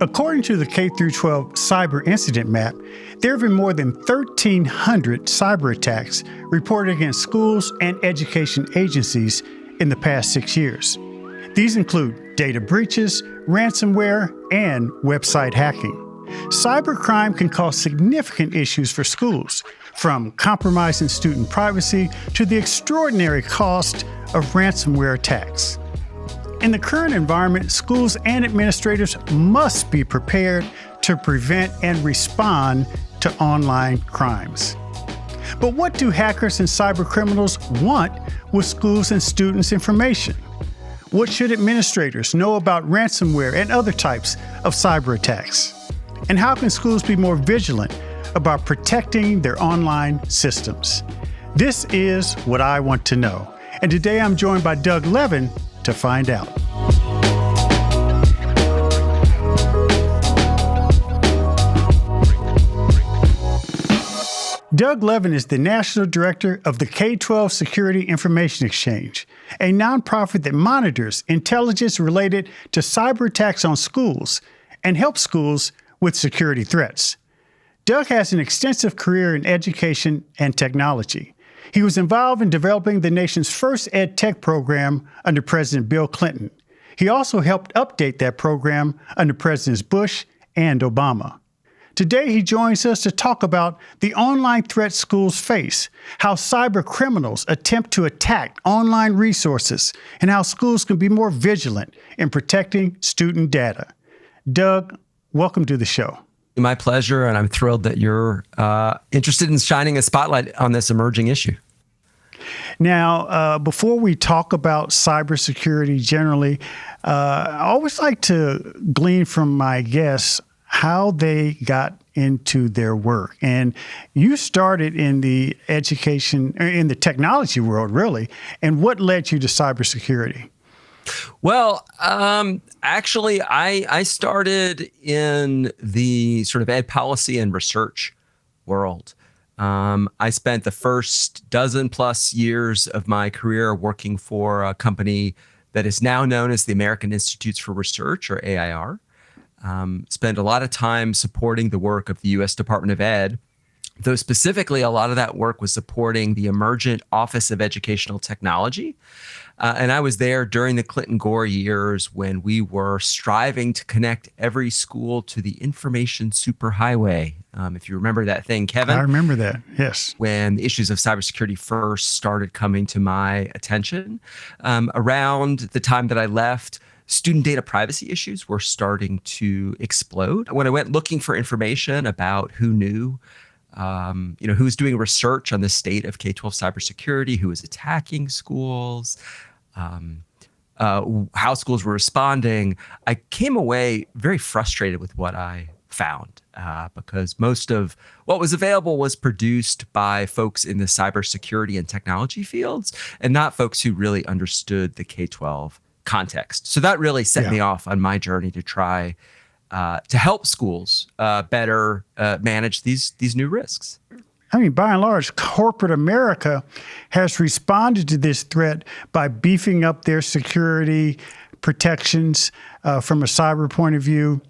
According to the K12 Cyber Incident Map, there have been more than 1,300 cyber attacks reported against schools and education agencies in the past 6 years. These include data breaches, ransomware, and website hacking. Cybercrime can cause significant issues for schools, from compromising student privacy to the extraordinary cost of ransomware attacks. In the current environment, schools and administrators must be prepared to prevent and respond to online crimes. But what do hackers and cybercriminals want with schools and students' information? What should administrators know about ransomware and other types of cyber attacks? And how can schools be more vigilant about protecting their online systems? This is what I want to know. And today I'm joined by Doug Levin to find out. Doug Levin is the National Director of the K12 Security Information Exchange, a nonprofit that monitors intelligence related to cyber attacks on schools and helps schools with security threats. Doug has an extensive career in education and technology. He was involved in developing the nation's first ed tech program under President Bill Clinton. He also helped update that program under Presidents Bush and Obama. Today, he joins us to talk about the online threats schools face, how cyber criminals attempt to attack online resources, and how schools can be more vigilant in protecting student data. Doug, welcome to the show. My pleasure, and I'm thrilled that you're interested in shining a spotlight on this emerging issue. Now, before we talk about cybersecurity generally, I always like to glean from my guests how they got into their work. And you started in the education, in the technology world, really. And what led you to cybersecurity? Well, actually, I started in the sort of ed policy and research world. I spent the first dozen plus years of my career working for a company that is now known as the American Institutes for Research, or AIR. Spent a lot of time supporting the work of the U.S. Department of Ed, though specifically a lot of that work was supporting the emergent Office of Educational Technology. And I was there during the Clinton-Gore years when we were striving to connect every school to the information superhighway. If you remember that thing, Kevin. I remember that, yes. When the issues of cybersecurity first started coming to my attention. Around the time that I left, student data privacy issues were starting to explode. When I went looking for information about who knew, who was doing research on the state of K-12 cybersecurity, who was attacking schools, how schools were responding, I came away very frustrated with what I found because most of what was available was produced by folks in the cybersecurity and technology fields and not folks who really understood the K-12 context. So that really set me off on my journey to try to help schools better manage these new risks. I mean, by and large, corporate America has responded to this threat by beefing up their security protections from a cyber point of view,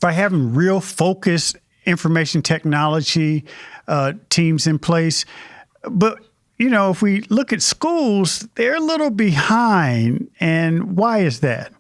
by having real focused information technology teams in place. But if we look at schools, they're a little behind. And why is that?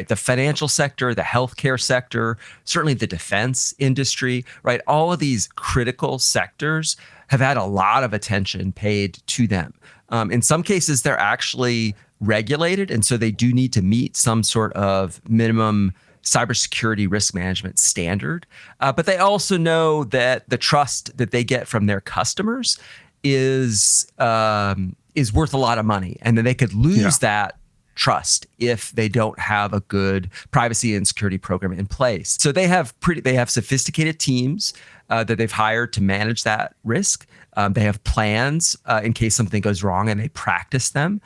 The financial sector, the healthcare sector, certainly the defense industry, right? All of these critical sectors have had a lot of attention paid to them. In some cases, they're actually regulated, and so they do need to meet some sort of minimum cybersecurity risk management standard. But they also know that the trust that they get from their customers is worth a lot of money, and then they could lose that trust if they don't have a good privacy and security program in place. So they have sophisticated teams that they've hired to manage that risk. They have plans in case something goes wrong, and they practice them.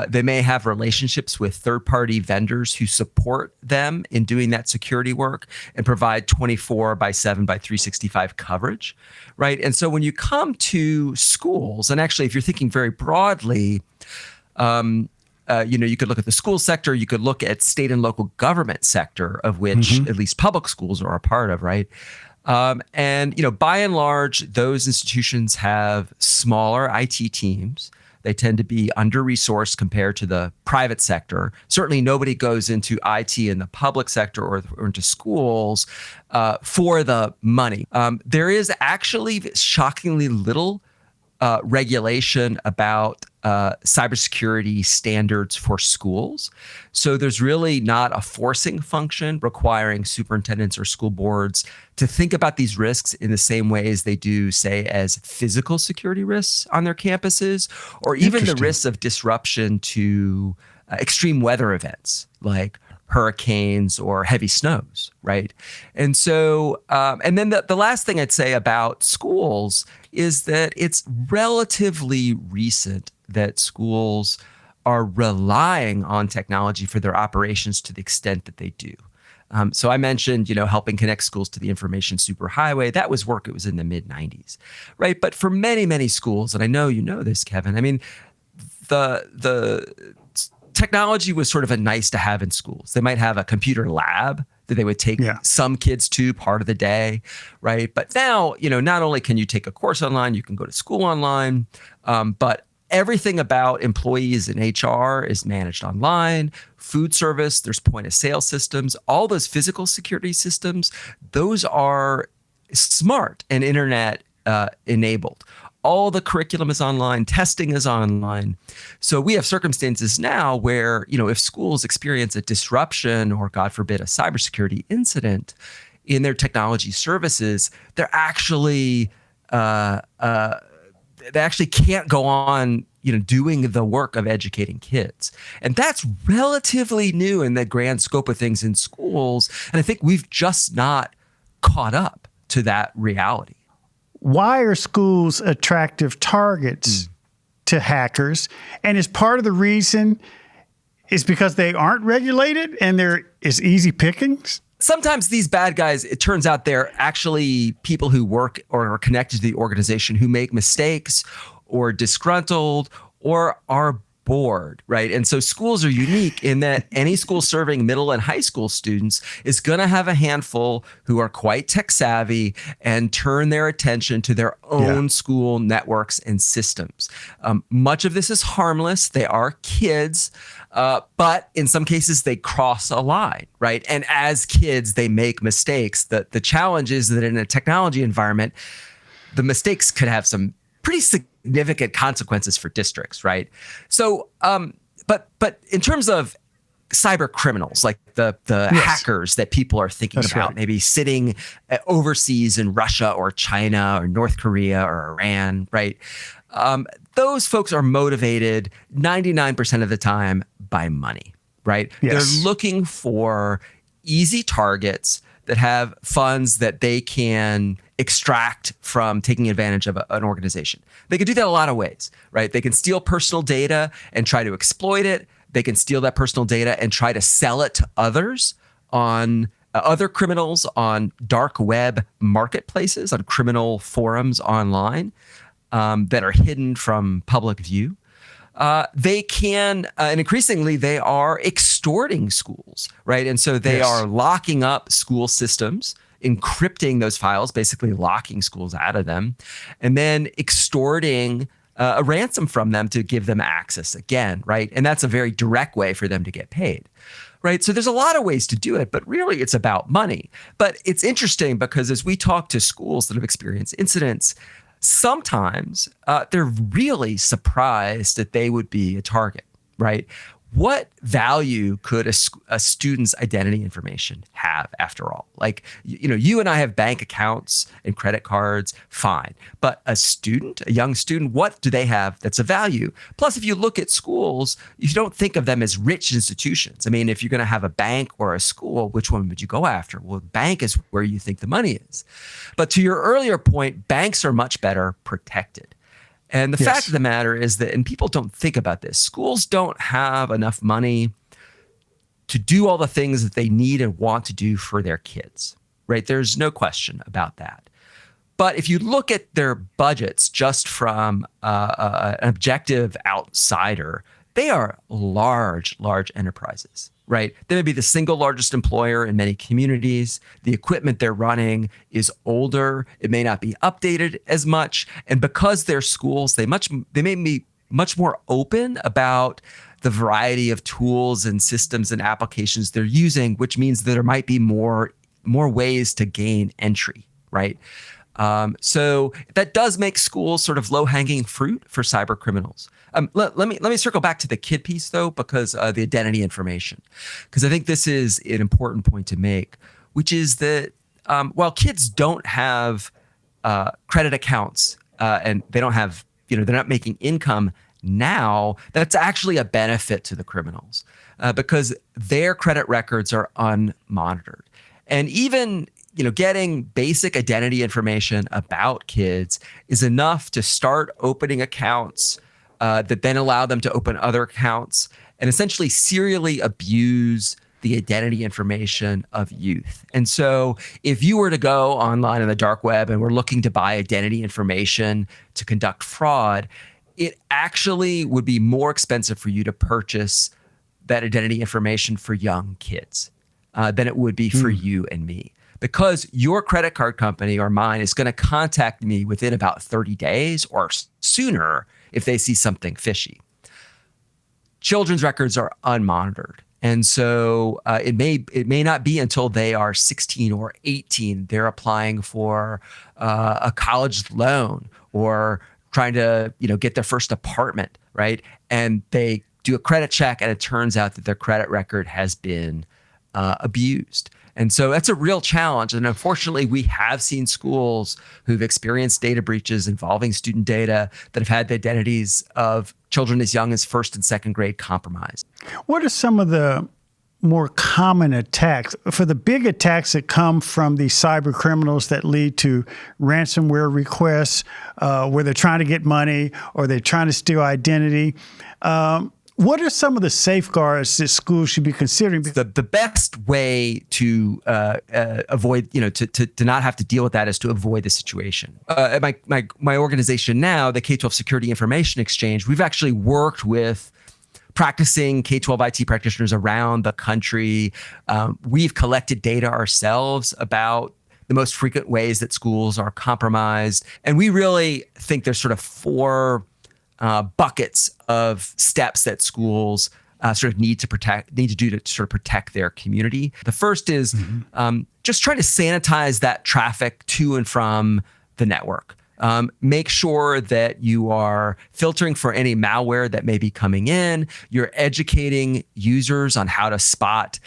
They may have relationships with third-party vendors who support them in doing that security work and provide 24/7 by 365 coverage, right? And so when you come to schools, and actually if you're thinking very broadly, You could look at the school sector, you could look at state and local government sector, of which at least public schools are a part of, right? And by and large, those institutions have smaller IT teams. They tend to be under-resourced compared to the private sector. Certainly nobody goes into IT in the public sector or into schools for the money. There is actually shockingly little regulation about cybersecurity standards for schools. So there's really not a forcing function requiring superintendents or school boards to think about these risks in the same way as they do, say, as physical security risks on their campuses, or even the risks of disruption to extreme weather events like hurricanes or heavy snows, right? And so, and then the last thing I'd say about schools is that it's relatively recent that schools are relying on technology for their operations to the extent that they do. So I mentioned, helping connect schools to the information superhighway. That was work. It was in the mid 90s, right? But for many, many schools, and I know you know this, Kevin, I mean, the technology was sort of a nice to have in schools. They might have a computer lab that they would take some kids to part of the day, right? But now, not only can you take a course online, you can go to school online, but everything about employees in HR is managed online. Food service, there's point of sale systems, all those physical security systems, those are smart and internet enabled. All the curriculum is online, testing is online. So we have circumstances now where, if schools experience a disruption or, God forbid, a cybersecurity incident in their technology services, they're actually they actually can't go on, doing the work of educating kids. And that's relatively new in the grand scope of things in schools. And I think we've just not caught up to that reality. Why are schools attractive targets to hackers? And is part of the reason is because they aren't regulated and there is easy pickings? Sometimes these bad guys, it turns out they're actually people who work or are connected to the organization who make mistakes or disgruntled or are bored, right? And so schools are unique in that any school serving middle and high school students is going to have a handful who are quite tech savvy and turn their attention to their own school networks and systems. Much of this is harmless. They are kids, but in some cases they cross a line, right? And as kids, they make mistakes. The challenge is that in a technology environment, the mistakes could have some pretty significant consequences for districts, right? So, but in terms of cyber criminals, like the hackers that people are thinking about, maybe sitting overseas in Russia or China or North Korea or Iran, right? Those folks are motivated 99% of the time by money, right? They're looking for easy targets that have funds that they can extract from taking advantage of an organization. They can do that a lot of ways, right? They can steal personal data and try to exploit it. They can steal that personal data and try to sell it to others on other criminals on dark web marketplaces, on criminal forums online that are hidden from public view. They can, and increasingly, they are extorting schools, right? And so they are locking up school systems, encrypting those files, basically locking schools out of them, and then extorting a ransom from them to give them access again, right? And that's a very direct way for them to get paid, right? So there's a lot of ways to do it, but really it's about money. But it's interesting because as we talk to schools that have experienced incidents, sometimes they're really surprised that they would be a target, right? What value could a student's identity information have after all? Like, you and I have bank accounts and credit cards, fine. But a young student, what do they have that's a value? Plus, if you look at schools, you don't think of them as rich institutions. I mean, if you're going to have a bank or a school, which one would you go after? Well, bank is where you think the money is. But to your earlier point, banks are much better protected. And the fact of the matter is that, and people don't think about this, schools don't have enough money to do all the things that they need and want to do for their kids, right? There's no question about that. But if you look at their budgets just from an objective outsider, they are large enterprises, right? They may be the single largest employer in many communities. The equipment they're running is older. It may not be updated as much. And because they're schools, they may be much more open about the variety of tools and systems and applications they're using, which means that there might be more ways to gain entry, right? So that does make schools sort of low-hanging fruit for cyber criminals. Let me circle back to the kid piece though, because the identity information, because I think this is an important point to make, which is that while kids don't have credit accounts and they don't have, they're not making income now, that's actually a benefit to the criminals because their credit records are unmonitored. And even getting basic identity information about kids is enough to start opening accounts that then allow them to open other accounts and essentially serially abuse the identity information of youth. And so if you were to go online in the dark web and were looking to buy identity information to conduct fraud, it actually would be more expensive for you to purchase that identity information for young kids than it would be for you and me. Because your credit card company or mine is going to contact me within about 30 days or sooner if they see something fishy. Children's records are unmonitored. And so it may not be until they are 16 or 18, they're applying for a college loan or trying to get their first apartment, right? And they do a credit check and it turns out that their credit record has been abused. And so that's a real challenge. And unfortunately, we have seen schools who've experienced data breaches involving student data that have had the identities of children as young as first and second grade compromised. What are some of the more common attacks? For the big attacks that come from the cyber criminals that lead to ransomware requests, where they're trying to get money or they're trying to steal identity, what are some of the safeguards that schools should be considering? The best way to avoid, to not have to deal with that is to avoid the situation. At my organization now, the K12 Security Information Exchange, we've actually worked with practicing K12 IT practitioners around the country. We've collected data ourselves about the most frequent ways that schools are compromised. And we really think there's sort of four buckets of steps that schools sort of need to do to sort of protect their community. The first is just try to sanitize that traffic to and from the network. Make sure that you are filtering for any malware that may be coming in. You're educating users on how to spot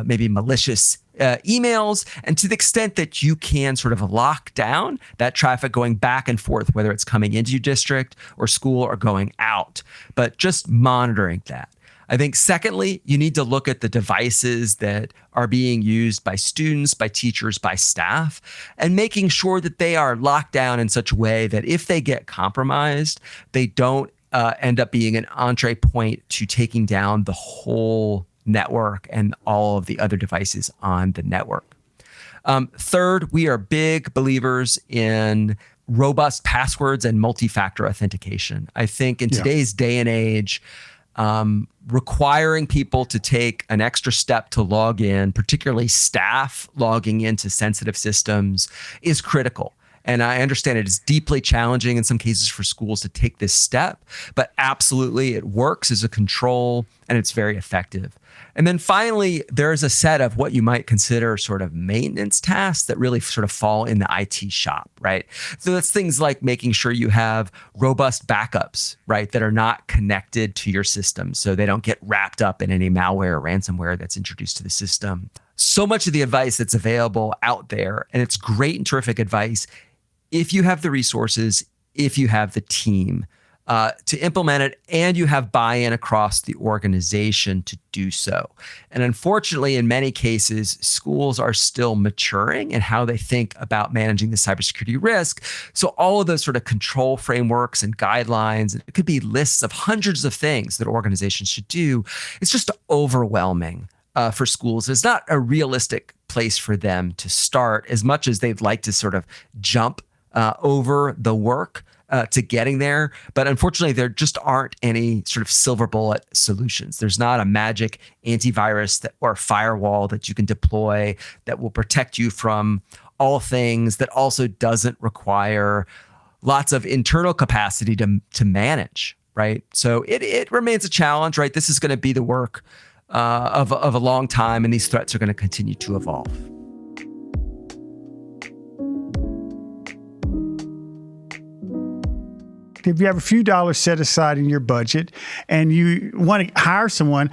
maybe malicious emails, and to the extent that you can sort of lock down that traffic going back and forth, whether it's coming into your district or school or going out, but just monitoring that. I think secondly, you need to look at the devices that are being used by students, by teachers, by staff, and making sure that they are locked down in such a way that if they get compromised, they don't end up being an entree point to taking down the whole network and all of the other devices on the network. Third, we are big believers in robust passwords and multi-factor authentication. I think in today's day and age, requiring people to take an extra step to log in, particularly staff logging into sensitive systems, is critical. And I understand it is deeply challenging in some cases for schools to take this step, but absolutely it works as a control and it's very effective. And then finally, there is a set of what you might consider sort of maintenance tasks that really sort of fall in the IT shop, right? So that's things like making sure you have robust backups, right, that are not connected to your system so they don't get wrapped up in any malware or ransomware that's introduced to the system. So much of the advice that's available out there, and it's great and terrific advice if you have the resources, if you have the team to implement it, and you have buy-in across the organization to do so. And unfortunately, in many cases, schools are still maturing in how they think about managing the cybersecurity risk. So all of those sort of control frameworks and guidelines, it could be lists of hundreds of things that organizations should do. It's just overwhelming for schools. It's not a realistic place for them to start as much as they'd like to sort of jump over the work to getting there. But unfortunately, there just aren't any sort of silver bullet solutions. There's not a magic antivirus or firewall that you can deploy that will protect you from all things, that also doesn't require lots of internal capacity to manage, right? So it remains a challenge, right? This is going to be the work of a long time, and these threats are going to continue to evolve. If you have a few dollars set aside in your budget and you want to hire someone,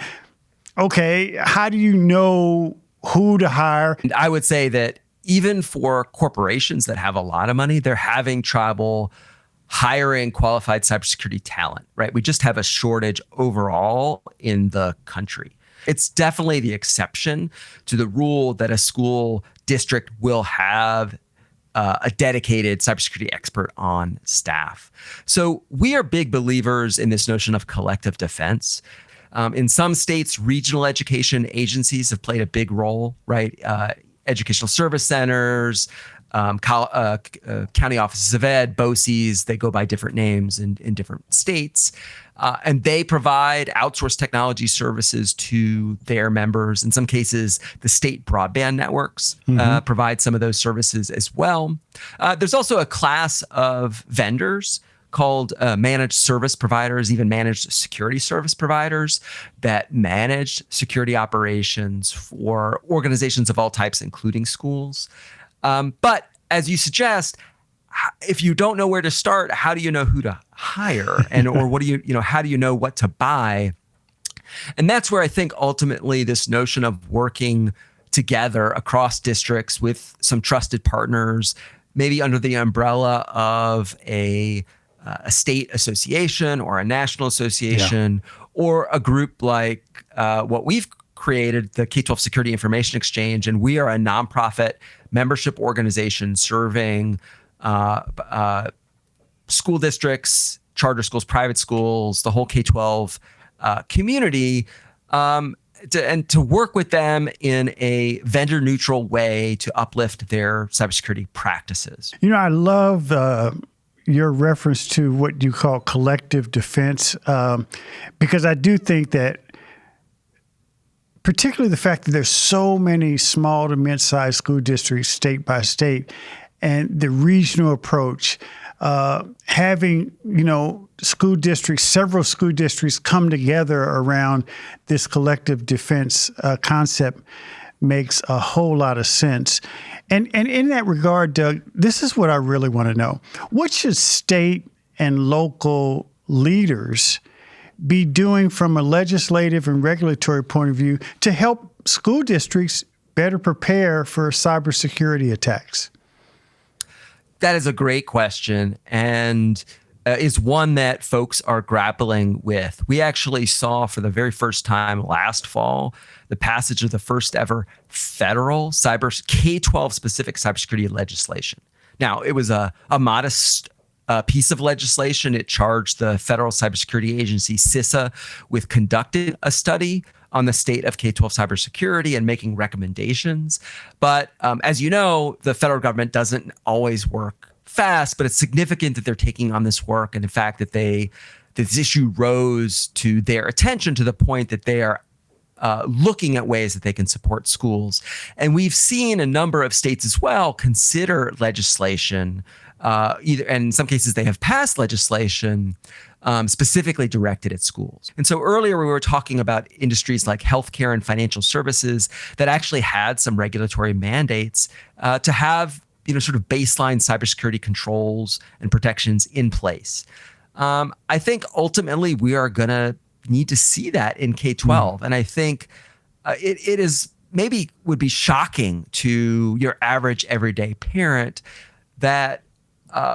okay, how do you know who to hire? And I would say that even for corporations that have a lot of money, they're having trouble hiring qualified cybersecurity talent, right? We just have a shortage overall in the country. It's definitely the exception to the rule that a school district will have a dedicated cybersecurity expert on staff. So we are big believers in this notion of collective defense. In some states, regional education agencies have played a big role, right? Educational service centers, county offices of ed, BOCES, they go by different names in different states. And they provide outsourced technology services to their members. In some cases, the state broadband networks provide some of those services as well. There's also a class of vendors called managed service providers, even managed security service providers that manage security operations for organizations of all types, including schools. But as you suggest, if you don't know where to start, how do you know who to hire? Or what do how do you know what to buy? And that's where I think ultimately this notion of working together across districts with some trusted partners, maybe under the umbrella of a state association or a national association, or a group like what we've created, the K12 Security Information Exchange, and we are a nonprofit membership organization serving school districts, charter schools, private schools, the whole K12 community, to work with them in a vendor-neutral way to uplift their cybersecurity practices. I love your reference to what you call collective defense, because I do think that particularly the fact that there's so many small to mid-sized school districts state by state, and the regional approach, having, several school districts come together around this collective defense concept makes a whole lot of sense. And in that regard, Doug, this is what I really want to know. What should state and local leaders be doing from a legislative and regulatory point of view to help school districts better prepare for cybersecurity attacks? That is a great question, and is one that folks are grappling with. We actually saw for the very first time last fall the passage of the first ever federal K12 specific cybersecurity legislation. Now, it was a modest piece of legislation. It charged the federal cybersecurity agency, CISA, with conducting a study on the state of K12 cybersecurity and making recommendations. But as you know, the federal government doesn't always work fast, but it's significant that they're taking on this work. And in fact, that this issue rose to their attention to the point that they are looking at ways that they can support schools. And we've seen a number of states as well consider legislation, and in some cases they have passed legislation specifically directed at schools. And so earlier we were talking about industries like healthcare and financial services that actually had some regulatory mandates to have sort of baseline cybersecurity controls and protections in place. I think ultimately we are going to need to see that in K12. And I think it is maybe would be shocking to your average everyday parent that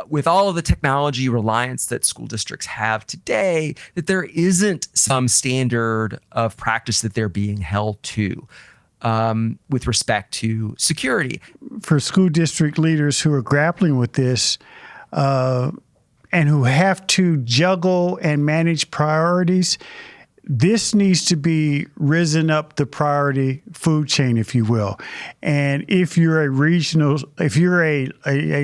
with all of the technology reliance that school districts have today, that there isn't some standard of practice that they're being held to with respect to security. For school district leaders who are grappling with this and who have to juggle and manage priorities, this needs to be risen up the priority food chain, if you will. And if you're a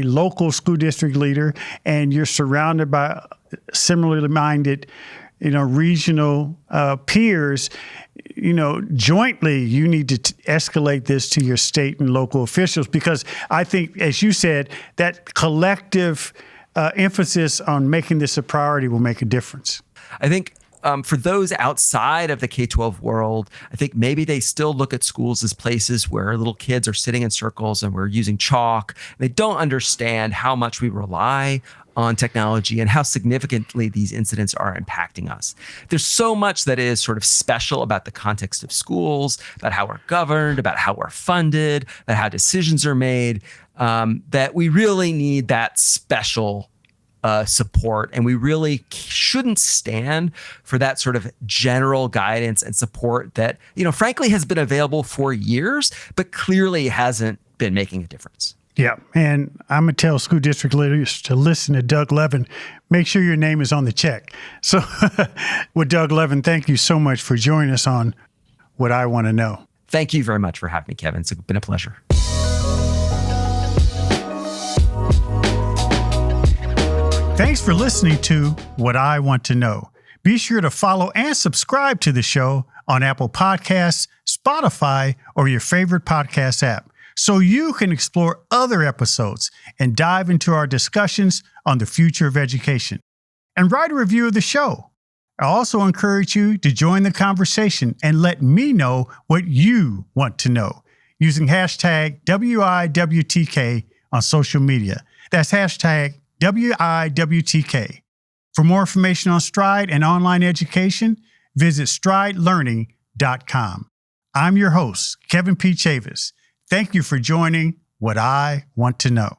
local school district leader and you're surrounded by similarly minded, regional peers, jointly, you need to escalate this to your state and local officials, because I think, as you said, that collective emphasis on making this a priority will make a difference. I think for those outside of the K-12 world, I think maybe they still look at schools as places where little kids are sitting in circles and we're using chalk. They don't understand how much we rely on technology and how significantly these incidents are impacting us. There's so much that is sort of special about the context of schools, about how we're governed, about how we're funded, about how decisions are made, that we really need that special support. And we really shouldn't stand for that sort of general guidance and support that, frankly, has been available for years, but clearly hasn't been making a difference. Yeah. And I'm going to tell school district leaders to listen to Doug Levin. Make sure your name is on the check. So with Doug Levin, thank you so much for joining us on What I Want to Know. Thank you very much for having me, Kevin. It's been a pleasure. Thanks for listening to What I Want to Know. Be sure to follow and subscribe to the show on Apple Podcasts, Spotify, or your favorite podcast app, so you can explore other episodes and dive into our discussions on the future of education. And write a review of the show. I also encourage you to join the conversation and let me know what you want to know using hashtag WIWTK on social media. That's hashtag WIWTK. For more information on Stride and online education, visit stridelearning.com. I'm your host, Kevin P. Chavous. Thank you for joining What I Want to Know.